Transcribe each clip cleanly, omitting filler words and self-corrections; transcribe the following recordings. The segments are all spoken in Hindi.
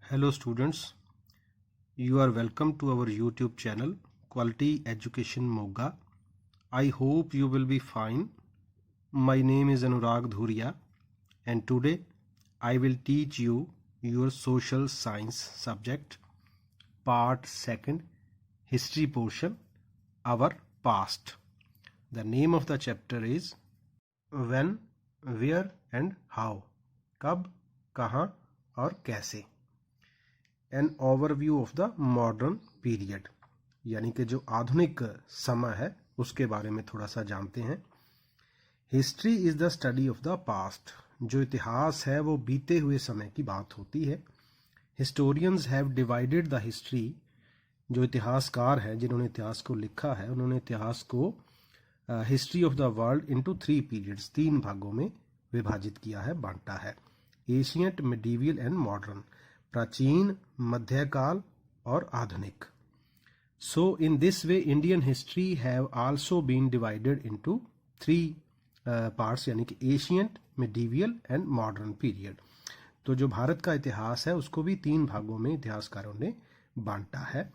Hello students, you are welcome to our YouTube channel Quality Education Moga. I hope you will be fine. My name is Anurag Dhuria and today I will teach you your social science subject part 2nd history portion, our past. The name of the chapter is when, where and how. कब, कहाँ और कैसे. An overview of the modern period, यानी कि जो आधुनिक समय है उसके बारे में थोड़ा सा जानते हैं. History is the study of the past. जो इतिहास है वो बीते हुए समय की बात होती है. Historians have divided the history. जो इतिहासकार हैं जिन्होंने इतिहास को लिखा है उन्होंने इतिहास को history of the world into 3 periods, 3 भागों में विभाजित किया है, बांटा है. Ancient, medieval and modern. प्राचीन, मध्यकाल और आधुनिक. So in this way Indian history have also been divided into 3 parts, यानी कि ancient, medieval and modern period. तो जो भारत का इतिहास है उसको भी 3 भागों में इतिहासकारों ने बांटा है.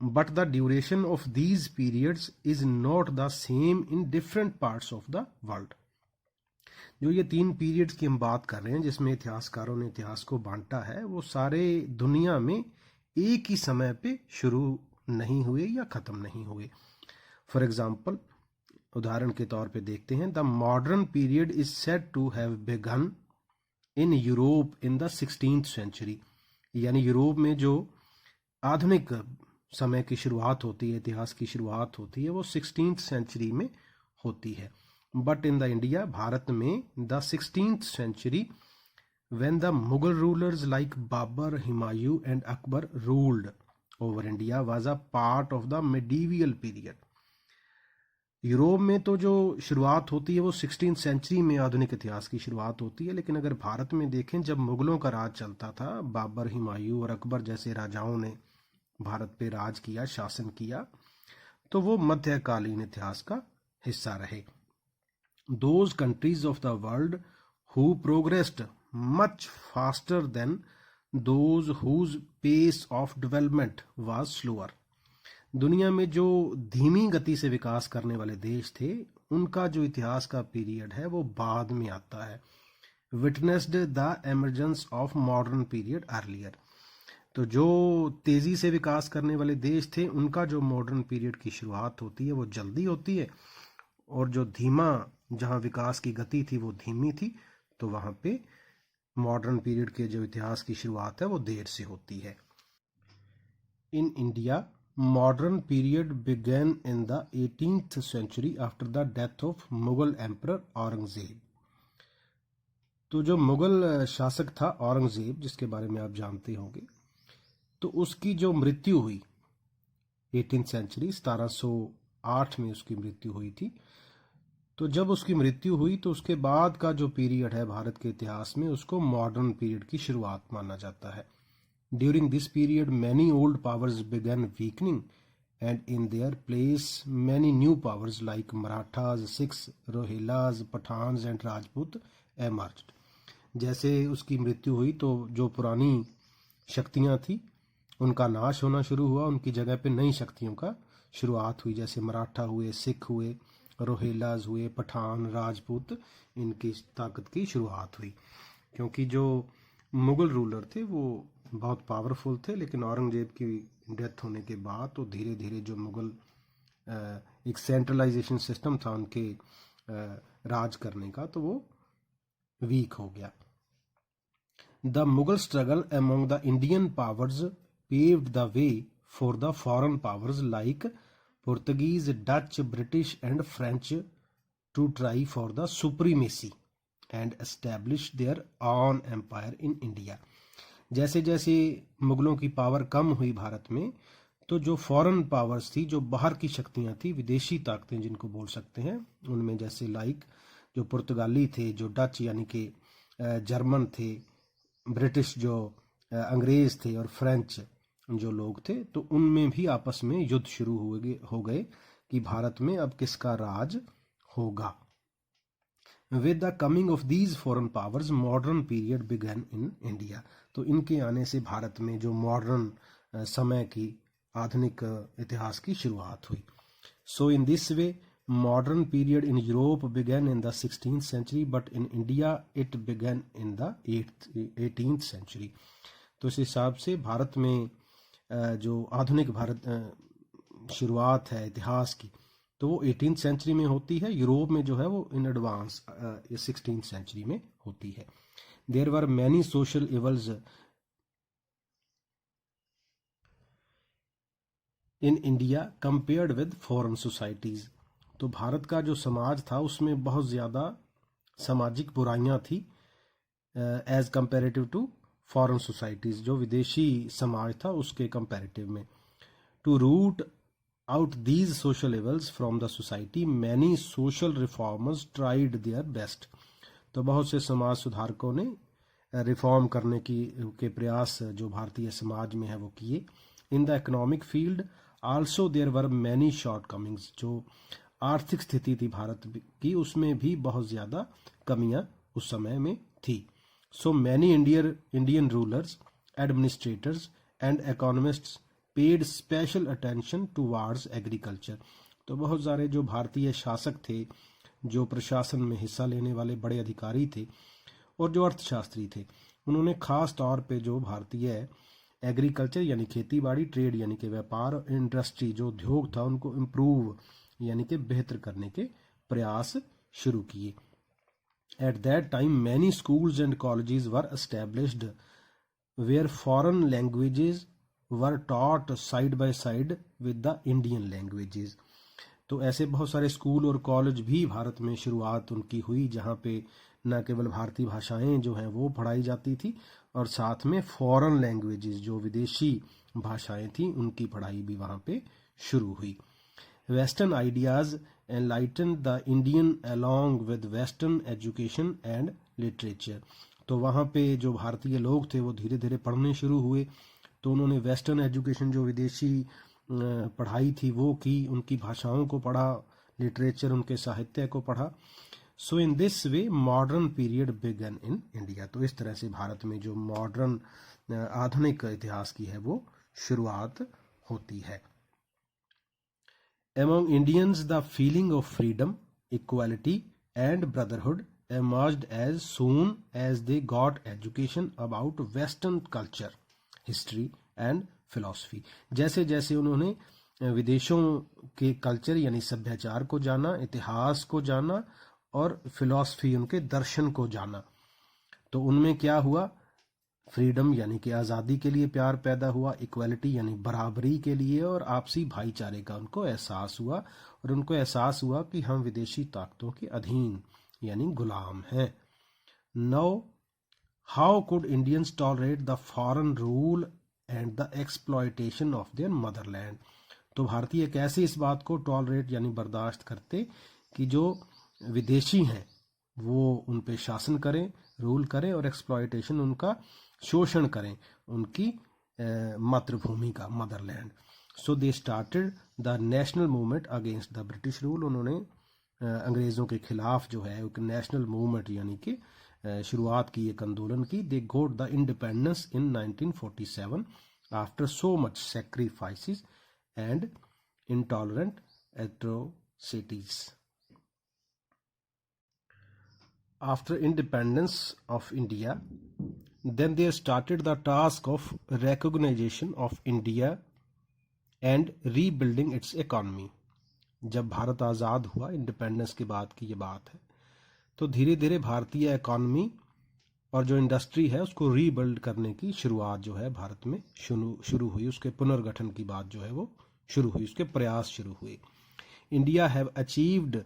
But the duration of these periods is not the same in different parts of the world. जो ये 3 पीरियड्स की हम बात कर रहे हैं जिसमें इतिहासकारों ने इतिहास को बांटा है, वो सारे दुनिया में एक ही समय पे शुरू नहीं हुए या ख़त्म नहीं हुए. फॉर एग्जाम्पल, उदाहरण के तौर पे देखते हैं, the modern period is said to have begun in Europe in the 16th century. यानी यूरोप में जो आधुनिक समय की शुरुआत होती है, इतिहास की शुरुआत होती है, वो 16th सेंचुरी में होती है. बट इन द इंडिया, भारत में, the 16th century when the Mughal rulers like Babur, Humayun and Akbar ruled over India was a part of the medieval period. Europe में तो जो शुरुआत होती है वो 16th सेंचुरी में आधुनिक इतिहास की शुरुआत होती है. लेकिन अगर भारत में देखें, जब मुगलों का राज चलता था, बाबर, हुमायूं और अकबर जैसे राजाओं ने भारत पे राज किया, शासन किया, तो वो मध्यकालीन इतिहास का हिस्सा रहे. Those countries of the world who progressed much faster than those whose pace of development was slower. दुनिया में जो धीमी गति से विकास करने वाले देश थे उनका जो इतिहास का पीरियड है वो बाद में आता है. Witnessed the emergence of modern period earlier. तो जो तेजी से विकास करने वाले देश थे उनका जो मॉडर्न पीरियड की शुरुआत होती है वो जल्दी होती है, और जो धीमा, जहाँ विकास की गति थी वो धीमी थी, तो वहाँ पे मॉडर्न पीरियड के जो इतिहास की शुरुआत है वो देर से होती है. In India, modern period began in the 18th century after the death of Mughal emperor Aurangzeb. तो जो मुगल शासक था औरंगजेब, जिसके बारे में आप जानते होंगे, तो उसकी जो मृत्यु हुई 18th सेंचुरी, 1708 में उसकी मृत्यु हुई थी. तो जब उसकी मृत्यु हुई तो उसके बाद का जो पीरियड है भारत के इतिहास में उसको मॉडर्न पीरियड की शुरुआत माना जाता है. During this period many old powers began weakening and in their place many new powers like Marathas, Sikhs, Rohillas, Pathans and Rajput emerged. जैसे उसकी मृत्यु हुई तो जो पुरानी शक्तियां थी उनका नाश होना शुरू हुआ, उनकी जगह पे नई शक्तियों का शुरुआत हुई. जैसे मराठा हुए, सिख हुए, रोहिलाज हुए, पठान, राजपूत, इनकी ताकत की शुरुआत हुई. क्योंकि जो मुगल रूलर थे वो बहुत पावरफुल थे, लेकिन औरंगजेब की डेथ होने के बाद तो धीरे धीरे जो मुगल एक सेंट्रलाइजेशन सिस्टम था उनके राज करने का, तो वो वीक हो गया. The Mughal struggle among the Indian powers paved the way for the foreign powers like Portuguese, Dutch, British and French to try for the supremacy and establish their own empire in India. जैसे जैसे मुगलों की पावर कम हुई भारत में, तो जो फॉरेन पावर्स थी, जो बाहर की शक्तियां थी, विदेशी ताकतें जिनको बोल सकते हैं, उनमें जैसे लाइक जो पुर्तगाली थे, जो डच यानी कि जर्मन थे, ब्रिटिश जो अंग्रेज थे, और फ्रेंच जो लोग थे, तो उनमें भी आपस में युद्ध शुरू हो गए कि भारत में अब किसका राज होगा. With the coming of these foreign powers modern period begin in India. तो इनके आने से भारत में जो मॉडर्न समय की आधुनिक इतिहास की शुरुआत हुई। So in this way modern period in Europe began in the 16th century but in India it began in the 18th century. तो इस हिसाब से भारत में जो आधुनिक भारत शुरुआत है इतिहास की तो वो 18th सेंचुरी में होती है। यूरोप में जो है वो इन एडवांस 16th सेंचुरी में होती है। There were many social evils in India compared with foreign societies. तो भारत का जो समाज था उसमें बहुत ज़्यादा सामाजिक बुराइयां थी as comparative to foreign societies, जो विदेशी समाज था उसके कंपेरेटिव में। To root out these social evils from the society many social reformers tried their best। तो बहुत से समाज सुधारकों ने रिफॉर्म करने के प्रयास जो भारतीय समाज में है वो किए। In the economic field also there were many shortcomings. जो आर्थिक स्थिति थी भारत की उसमें भी बहुत ज़्यादा कमियां उस समय में थी। So many Indian rulers, administrators and economists paid special attention towards agriculture. तो बहुत सारे जो भारतीय शासक थे, जो प्रशासन में हिस्सा लेने वाले बड़े अधिकारी थे और जो अर्थशास्त्री थे, उन्होंने खास तौर पे जो भारतीय एग्रीकल्चर यानी खेती बाड़ी, ट्रेड यानी कि व्यापार और इंडस्ट्री जो उद्योग था उनको इम्प्रूव यानी कि बेहतर करने के प्रयास शुरू किए। At that time many schools and colleges were established where foreign languages were taught side by side with the Indian languages. तो ऐसे बहुत सारे स्कूल और कॉलेज भी भारत में शुरुआत उनकी हुई जहाँ पे न केवल भारतीय भाषाएं जो हैं वो पढ़ाई जाती थी और साथ में फॉरेन लैंग्वेजेस जो विदेशी भाषाएं थी उनकी पढ़ाई भी वहाँ पे शुरू हुई। Western ideas enlighten the Indian along with western education and literature. तो वहाँ पे जो भारतीय लोग थे वो धीरे धीरे पढ़ने शुरू हुए। तो उन्होंने वेस्टर्न एजुकेशन जो विदेशी पढ़ाई थी वो की, उनकी भाषाओं को पढ़ा, लिटरेचर उनके साहित्य को पढ़ा। So in this way modern period begin in India. तो इस तरह से भारत में जो मॉडर्न आधुनिक इतिहास की है वो शुरुआत होती है। Among Indians the feeling of freedom, equality and brotherhood emerged as soon as they got education about Western culture, history and philosophy. जैसे जैसे उन्होंने विदेशों के कल्चर यानी सभ्याचार को जाना, इतिहास को जाना और फिलॉसफी उनके दर्शन को जाना, तो उनमें क्या हुआ, फ्रीडम यानी कि आज़ादी के लिए प्यार पैदा हुआ, इक्वालिटी यानी बराबरी के लिए और आपसी भाईचारे का उनको एहसास हुआ और उनको एहसास हुआ कि हम विदेशी ताकतों के अधीन यानी गुलाम हैं। Now how could Indians tolerate the foreign rule and the exploitation of their Motherland. तो भारतीय कैसे इस बात को टॉलरेट यानी बर्दाश्त करते कि जो विदेशी हैं वो उन पे शासन करें, रूल करें और एक्सप्लॉयटेशन उनका शोषण करें उनकी मातृभूमि का, Motherland. So they started the national movement against the British rule. उन्होंने अंग्रेज़ों के खिलाफ जो है एक नेशनल मूवमेंट यानी कि शुरुआत की, एक आंदोलन की। They got the independence in 1947 after so much sacrifices and intolerant atrocities. After independence of India, then there started the task of recognition of India and rebuilding its economy। जब भारत आज़ाद हुआ, इंडिपेंडेंस के बाद की ये बात है, तो धीरे धीरे भारतीय इकॉनमी और जो इंडस्ट्री है उसको रीबिल्ड करने की शुरुआत जो है भारत में शुरू हुई। उसके पुनर्गठन की बात जो है वो शुरू हुई, उसके प्रयास शुरू हुए। India have achieved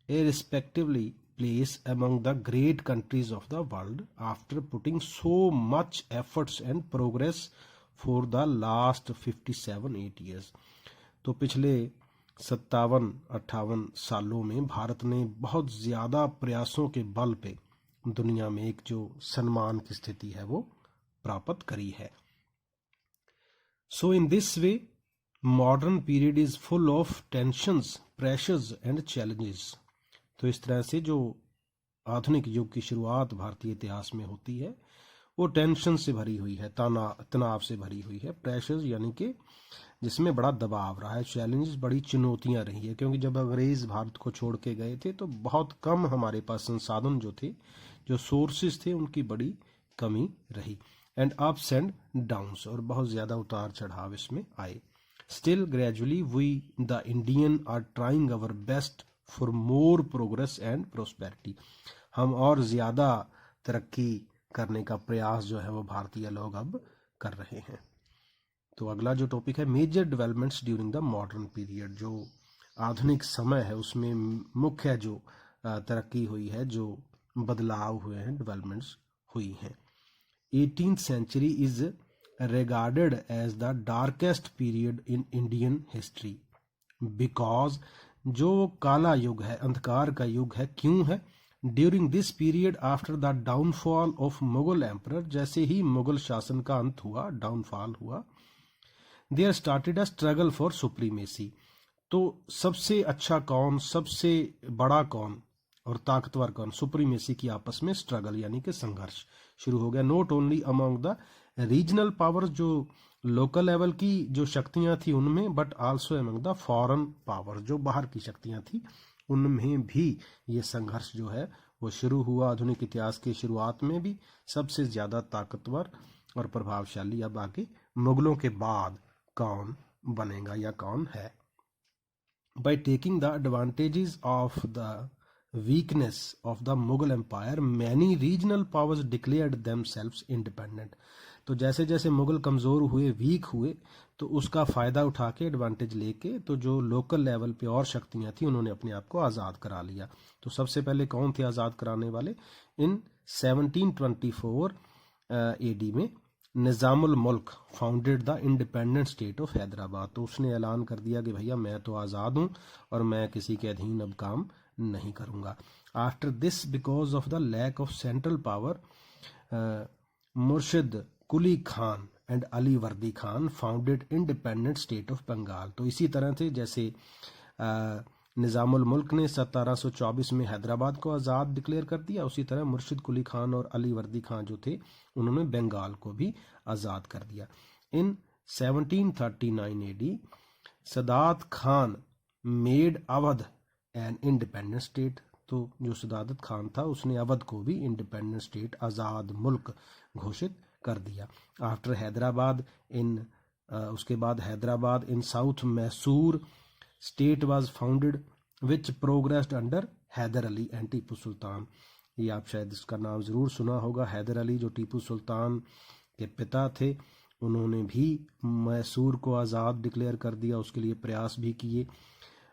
A respectively place among the great countries of the world after putting so much efforts and progress for the last 57-8 years। तो पिछले 57-58 सालों में भारत ने बहुत ज़्यादा प्रयासों के बल पे दुनिया में एक जो सम्मान की स्थिति है वो प्राप्त करी है। So in this way modern period is full of tensions, pressures and challenges। तो इस तरह से जो आधुनिक युग की शुरुआत भारतीय इतिहास में होती है वो टेंशन से भरी हुई है, तनाव से भरी हुई है, प्रेशर यानी कि जिसमें बड़ा दबाव रहा है, चैलेंजेस बड़ी चुनौतियां रही है, क्योंकि जब अंग्रेज भारत को छोड़ के गए थे तो बहुत कम हमारे पास संसाधन जो थे, जो सोर्सेज थे, उनकी बड़ी कमी रही। एंड अप्स एंड डाउन्स, और बहुत ज़्यादा उतार चढ़ाव इसमें आए। Still gradually we the Indian are trying our best for more progress and prosperity. हम और ज़्यादा तरक्की करने का प्रयास जो है वो भारतीय लोग अब कर रहे हैं। तो अगला जो टॉपिक है major developments during the modern period, जो आधुनिक समय है उसमें मुख्य जो तरक्की हुई है, जो बदलाव हुए हैं, डेवलपमेंट्स हुई हैं। 18th century is regarded as the darkest period in Indian history because जो काला युग है, अंधकार का युग है, क्यों है? During this period after the downfall of Mughal emperor, जैसे ही मुगल शासन का अंत हुआ, डाउनफॉल हुआ, there started a struggle for supremacy. तो सबसे अच्छा कौन, सबसे बड़ा कौन और ताकतवर कौन, सुप्रीमेसी की आपस में स्ट्रगल यानी कि संघर्ष शुरू हो गया। Not only among the regional powers, जो लोकल लेवल की जो शक्तियां थी उनमें, but also among the foreign power, जो बाहर की शक्तियां थी उनमें भी ये संघर्ष जो है वो शुरू हुआ। आधुनिक इतिहास की शुरुआत में भी सबसे ज्यादा ताकतवर और प्रभावशाली अब आगे मुगलों के बाद कौन बनेगा या कौन है। By taking the advantages of the weakness of the Mughal Empire, many regional powers declared themselves independent. तो जैसे जैसे मुगल कमज़ोर हुए, वीक हुए, तो उसका फ़ायदा उठा के, एडवांटेज लेके, तो जो लोकल लेवल पे और शक्तियां थी उन्होंने अपने आप को आज़ाद करा लिया। तो सबसे पहले कौन थे आज़ाद कराने वाले? इन 1724 AD में निज़ामुल मुल्क founded the independent state of Hyderabad. तो उसने ऐलान कर दिया कि भैया मैं तो आज़ाद हूँ और मैं किसी के अधीन अब काम नहीं करूँगा। After this, because of the lack of central power, Murshid Quli Khan and Ali Vardi Khan founded independent state of Bengal. तो इसी तरह से जैसे निज़ामुल मुल्क ने 1724 में हैदराबाद को आज़ाद डिक्लेयर कर दिया, उसी तरह मुर्शिद कुली खान और अली वर्दी खान जो थे उन्होंने बंगाल को भी आज़ाद कर दिया। इन 1739 AD Sadat Khan made Awadh an independent state. तो जो सदात खान था उसने अवध को भी इंडिपेंडेंट स्टेट, आज़ाद मुल्क घोषित कर दिया। आफ्टर हैदराबाद इन उसके बाद Hyderabad in south Mysore state was founded which progressed under Hyder Ali and Tipu Sultan. ये आप शायद इसका नाम ज़रूर सुना होगा। हैदर अली जो टीपू सुल्तान के पिता थे, उन्होंने भी मैसूर को आज़ाद डिक्लेयर कर दिया, उसके लिए प्रयास भी किए।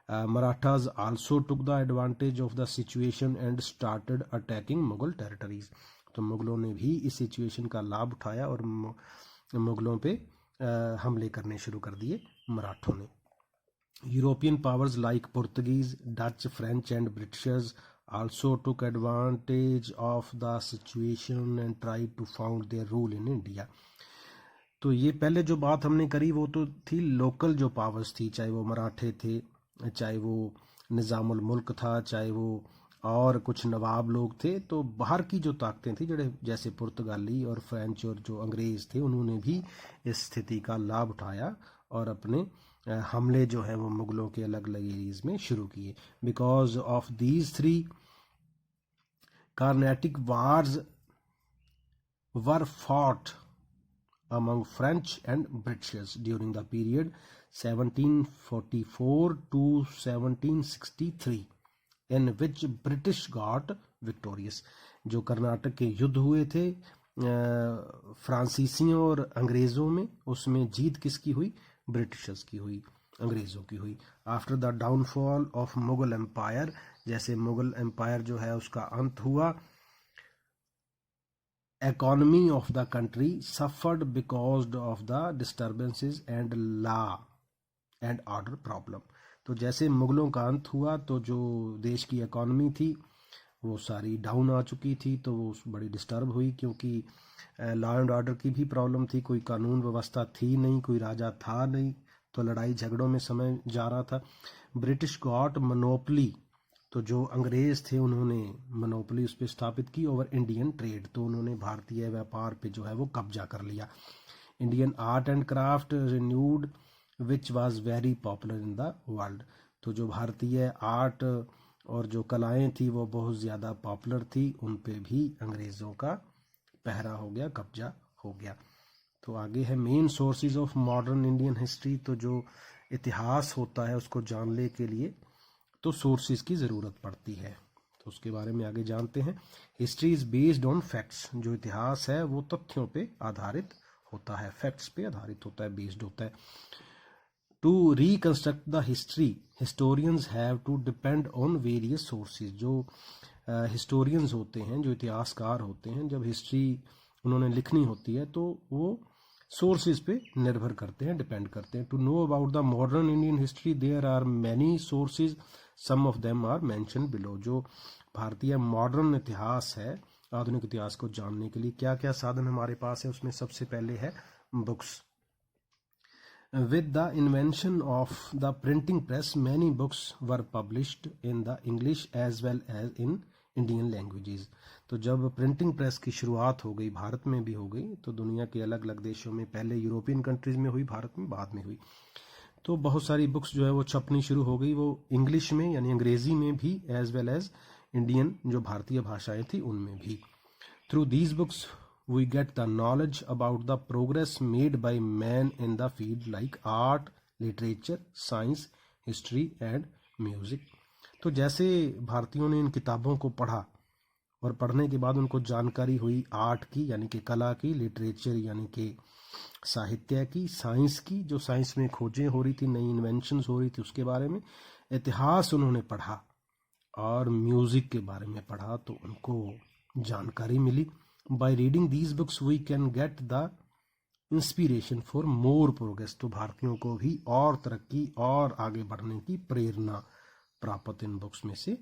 Marathas also took the advantage of the situation and started attacking Mughal territories. तो मुगलों ने भी इस सिचुएशन का लाभ उठाया और मुगलों पे हमले करने शुरू कर दिए मराठों ने। European powers like Portuguese, Dutch, French and Britishers also took advantage of the situation and tried to found their rule in India. तो ये पहले जो बात हमने करी वो तो थी लोकल जो पावर्स थी, चाहे वो मराठे थे, चाहे वो निज़ामुल मुल्क था, चाहे वो और कुछ नवाब लोग थे। तो बाहर की जो ताकतें थी जैसे पुर्तगाली और फ्रेंच और जो अंग्रेज़ थे, उन्होंने भी इस स्थिति का लाभ उठाया और अपने हमले जो है वो मुगलों के अलग अलग एरियाज में शुरू किए। Because of these three Carnatic wars were fought among French and British during the period 1744 to 1763 in which British got victorious। जो कर्नाटक के युद्ध हुए थे फ्रांसीसियों और अंग्रेज़ों में, उसमें जीत किसकी हुई? ब्रिटिशर्स की हुई, अंग्रेज़ों की हुई। After the downfall of Mughal empire, जैसे मुगल एम्पायर जो है उसका अंत हुआ, economy of the country suffered because of the disturbances and law and order problem। तो जैसे मुगलों का अंत हुआ तो जो देश की इकॉनमी थी वो सारी डाउन आ चुकी थी, तो वो बड़ी डिस्टर्ब हुई क्योंकि लॉ एंड ऑर्डर की भी प्रॉब्लम थी, कोई कानून व्यवस्था थी नहीं, कोई राजा था नहीं, तो लड़ाई झगड़ों में समय जा रहा था। ब्रिटिश गॉट मोनोपली, तो जो अंग्रेज थे उन्होंने मोनोपोली उस पर स्थापित की ओवर इंडियन ट्रेड, तो उन्होंने भारतीय व्यापार पे जो है वो कब्जा कर लिया। Indian art and craft renewed which was very popular in the world, तो जो भारतीय आर्ट और जो कलाएं थी वो बहुत ज़्यादा पॉपुलर थी, उन पे भी अंग्रेज़ों का पहरा हो गया, कब्जा हो गया। तो आगे है main sources of modern Indian history, तो जो इतिहास होता है उसको जानने के लिए तो सोर्सेज की ज़रूरत पड़ती है, तो उसके बारे में आगे जानते हैं। History is based on facts, जो इतिहास है वो तथ्यों पे आधारित होता है, फैक्ट्स पे आधारित होता है, बेस्ड होता है। To reconstruct the history historians have to depend on various sources, जो हिस्टोरियंस होते हैं, जो इतिहासकार होते हैं, जब हिस्ट्री उन्होंने लिखनी होती है तो वो सोर्सेज पे निर्भर करते हैं, डिपेंड करते हैं। To know about the modern Indian history there are many sources, some of them are mention below, जो भारतीय मॉडर्न इतिहास है, आधुनिक इतिहास को जानने के लिए क्या क्या साधन हमारे पास है, उसमें सबसे पहले है books. With the invention of the printing press, many books were published in the English as well as in Indian languages. तो जब प्रिंटिंग प्रेस की शुरुआत हो गई, भारत में भी हो गई, तो दुनिया के अलग अलग देशों में, पहले यूरोपियन कंट्रीज में हुई, भारत में बाद में हुई, तो बहुत सारी बुक्स जो है वो छपनी शुरू हो गई, वो इंग्लिश में यानी अंग्रेजी में भी, एज वेल एज इंडियन जो भारतीय भाषाएं थी उनमें भी। Through these books we get the knowledge about the progress made by man in the field like art, literature, science, history and music. तो जैसे भारतीयों ने इन किताबों को पढ़ा और पढ़ने के बाद उनको जानकारी हुई आर्ट की यानी कि कला की, लिटरेचर यानी कि साहित्य की, साइंस की, जो साइंस में खोजें हो रही थी, नई इन्वेंशंस हो रही थी उसके बारे में, इतिहास उन्होंने पढ़ा और म्यूज़िक के बारे में पढ़ा, तो उनको जानकारी मिली। By reading these books we can get the inspiration for more progress, तो भारतीयों को भी और तरक्की और आगे बढ़ने की प्रेरणा प्राप्त इन बुक्स में से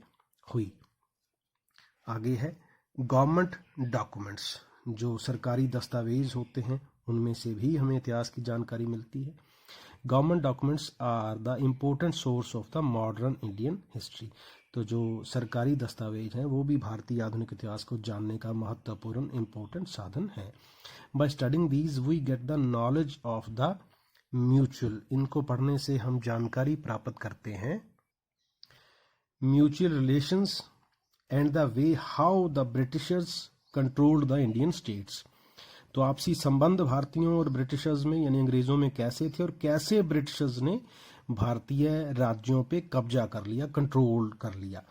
हुई। आगे है गवर्नमेंट डॉक्यूमेंट्स, जो सरकारी दस्तावेज होते हैं उनमें से भी हमें इतिहास की जानकारी मिलती है। Government documents are the important source of the modern Indian history, तो जो सरकारी दस्तावेज हैं वो भी भारतीय आधुनिक इतिहास को जानने का महत्वपूर्ण इम्पोर्टेंट साधन है। By studying these we get the knowledge of the mutual, इनको पढ़ने से हम जानकारी प्राप्त करते हैं mutual relations and the way how the Britishers controlled the Indian states, तो आपसी संबंध भारतीयों और ब्रिटिशर्स में यानी अंग्रेजों में कैसे थे और कैसे ब्रिटिशर्स ने भारतीय राज्यों पे कब्जा कर लिया, कंट्रोल कर लिया।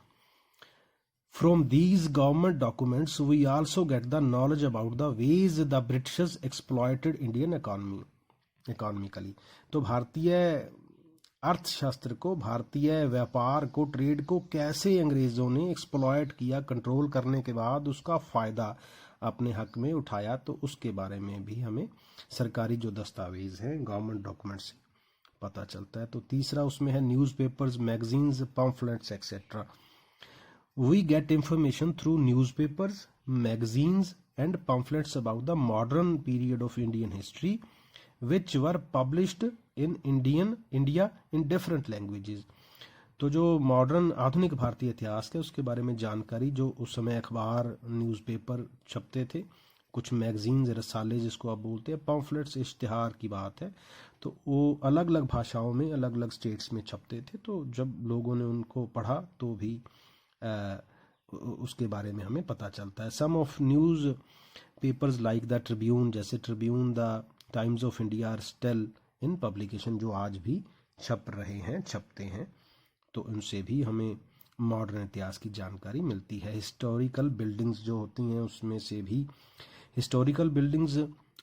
From these government documents we also get the knowledge about the ways the Britishers exploited Indian economically, तो भारतीय अर्थशास्त्र को, भारतीय व्यापार को, ट्रेड को कैसे अंग्रेजों ने एक्सप्लॉयट किया, कंट्रोल करने के बाद उसका फायदा अपने हक में उठाया, तो उसके बारे में भी हमें सरकारी जो दस्तावेज हैं गवर्नमेंट डॉक्यूमेंट से पता चलता है। तो तीसरा उसमें है newspapers, magazines, pamphlets etcetera. We get information through newspapers, magazines and pamphlets about the modern period of Indian history which were published in India in different languages, तो जो मॉडर्न आधुनिक भारतीय इतिहास है उसके बारे में जानकारी, जो उस समय अखबार, न्यूज़पेपर छपते थे, कुछ मैगजीन्स, रसाले जिसको आप बोलते हैं, पम्फलेट्स इश्तिहार की बात है, तो वो अलग अलग भाषाओं में अलग अलग स्टेट्स में छपते थे, तो जब लोगों ने उनको पढ़ा तो भी उसके बारे में हमें पता चलता है। Some of newspapers like the Tribune, जैसे Tribune, the Times of India are still in publication, जो आज भी छप रहे हैं, छपते हैं, तो उनसे भी हमें मॉडर्न इतिहास की जानकारी मिलती है। हिस्टोरिकल बिल्डिंग्स जो होती हैं उसमें से भी, historical buildings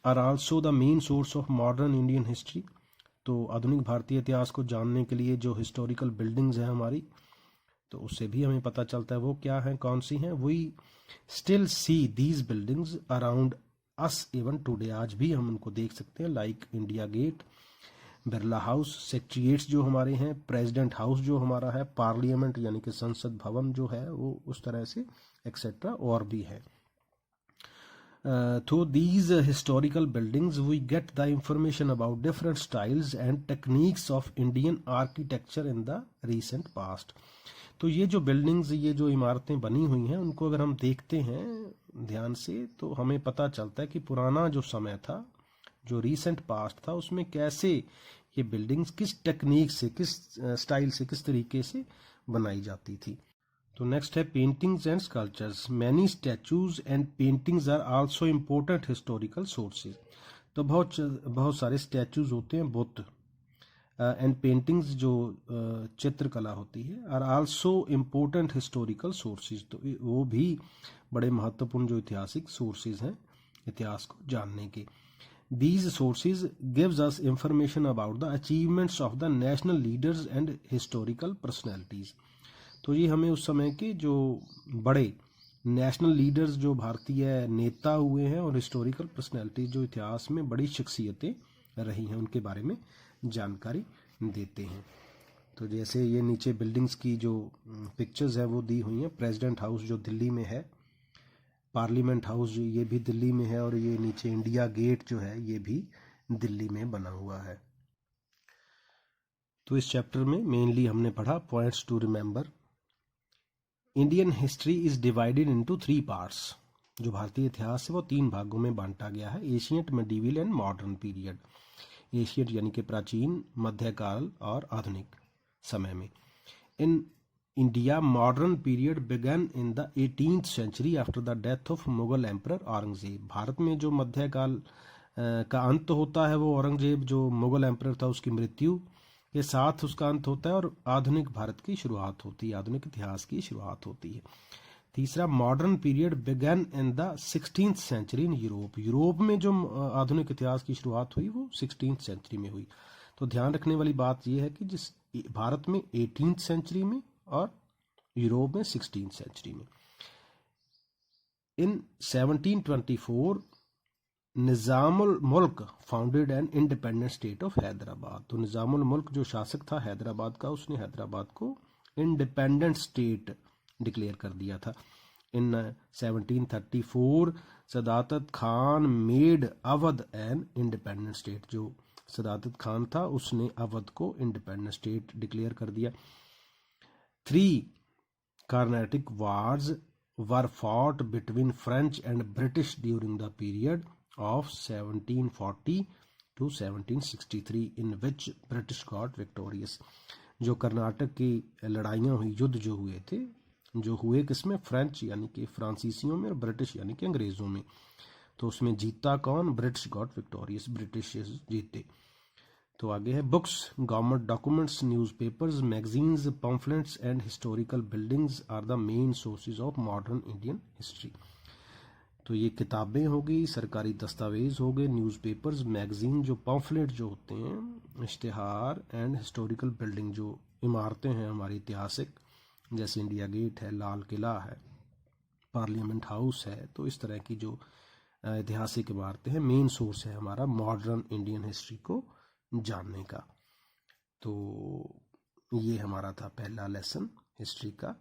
are also the main source of modern Indian history, तो आधुनिक भारतीय इतिहास को जानने के लिए जो हिस्टोरिकल बिल्डिंग्स हैं हमारी, तो उससे भी हमें पता चलता है वो क्या हैं, कौन सी हैं। We still see these buildings around us even today, आज भी हम उनको देख सकते हैं, लाइक इंडिया गेट, बिरला हाउस, सेक्रेटरीट्स जो हमारे हैं, प्रेसिडेंट हाउस जो हमारा है, पार्लियामेंट यानी कि संसद भवन जो है वो उस तरह से एक्सेट्रा और भी है। Through these historical buildings we get the information about different styles and techniques of Indian architecture in the recent past, तो ये जो बिल्डिंग्स, ये जो इमारतें बनी हुई हैं, उनको अगर हम देखते हैं ध्यान से तो हमें पता चलता है कि पुराना जो समय था, जो रीसेंट पास्ट था, उसमें कैसे ये बिल्डिंग्स किस टेक्निक से, किस स्टाइल से, किस तरीके से बनाई जाती थी। तो नेक्स्ट है paintings and sculptures. Many statues and paintings are also important historical sources. तो बहुत सारे स्टैचूज होते हैं, बुत एंड पेंटिंग्स जो चित्रकला होती है, are also important historical sources. तो वो भी बड़े महत्वपूर्ण जो ऐतिहासिक सोर्सेज हैं इतिहास को जानने के। These sources gives us information about the achievements of the national leaders and historical personalities। तो ये हमें उस समय के जो बड़े नेशनल लीडर्स, जो भारतीय नेता हुए हैं, और हिस्टोरिकल पर्सनैलिटीज जो इतिहास में बड़ी शख्सियतें रही हैं, उनके बारे में जानकारी देते हैं। तो जैसे ये नीचे बिल्डिंग्स की जो पिक्चर्स हैं वो दी हुई हैं। प्रेसिडेंट हाउस जो दिल्ली में है, पार्लियामेंट हाउस जो ये भी दिल्ली में है, और ये नीचे इंडिया गेट जो है ये भी दिल्ली में बना हुआ है। तो इस चैप्टर में मेनली हमने पढ़ा points to remember. Indian history is divided into 3 parts. जो भारतीय इतिहास है वो 3 भागों में बांटा गया है, ancient, medieval and modern period. Ancient यानी कि प्राचीन, मध्यकाल और आधुनिक समय में। इन India modern period began in the 18th century after the death of Mughal Emperor Aurangzeb. Bharat में जो मध्यकाल का अंत होता है वो औरंगजेब जो मुगल एम्परर था उसकी मृत्यु के साथ उसका अंत होता है, और आधुनिक भारत की शुरुआत होती है, आधुनिक इतिहास की शुरुआत होती है। तीसरा, modern period begin in the 16th century in Europe. Europe में जो आधुनिक इतिहास की शुरुआत हुई वो 16th सेंचुरी में हुई। तो ध्यान रखने वाली बात यह है कि जिस भारत में 18th सेंचुरी में और यूरोप में 16th सेंचुरी में। इन 1724 निज़ामुल मुल्क founded N independent state of Hyderabad. तो निज़ामुल मुल्क जो शासक था हैदराबाद का, उसने हैदराबाद को इंडिपेंडेंट स्टेट डिक्लेयर कर दिया था। In 1734 Sadaqat Khan made Awadh an independent state. जो सदाकत खान था उसने अवध को इंडिपेंडेंट स्टेट डिक्लेयर कर दिया। 3 Carnatic wars were fought between French and British during the period of 1740 to 1763 in which British got victorious। जो कर्नाटक की लड़ाइयाँ हुई, युद्ध जो हुए थे, जो हुए किसमें, फ्रेंच यानी कि फ्रांसीसियों में, और ब्रिटिश यानी कि अंग्रेज़ों में। तो उसमें जीता कौन, ब्रिटिश गॉट विक्टोरियस, ब्रिटिश जीते। तो आगे है books, government documents, newspapers, magazines, pamphlets and historical buildings are the main sources of modern Indian history. तो ये किताबें हो गई, सरकारी दस्तावेज हो गए, न्यूज़पेपर्स, मैगजीन, जो पम्फलेट जो होते हैं, इश्तिहार, एंड हिस्टोरिकल बिल्डिंग जो इमारतें हैं हमारी ऐतिहासिक, जैसे इंडिया गेट है, लाल किला है, पार्लियामेंट हाउस है। तो इस तरह की जो ऐतिहासिक इमारतें हैं मेन सोर्स है हमारा मॉडर्न इंडियन हिस्ट्री को जानने का। तो ये हमारा था पहला लेसन हिस्ट्री का।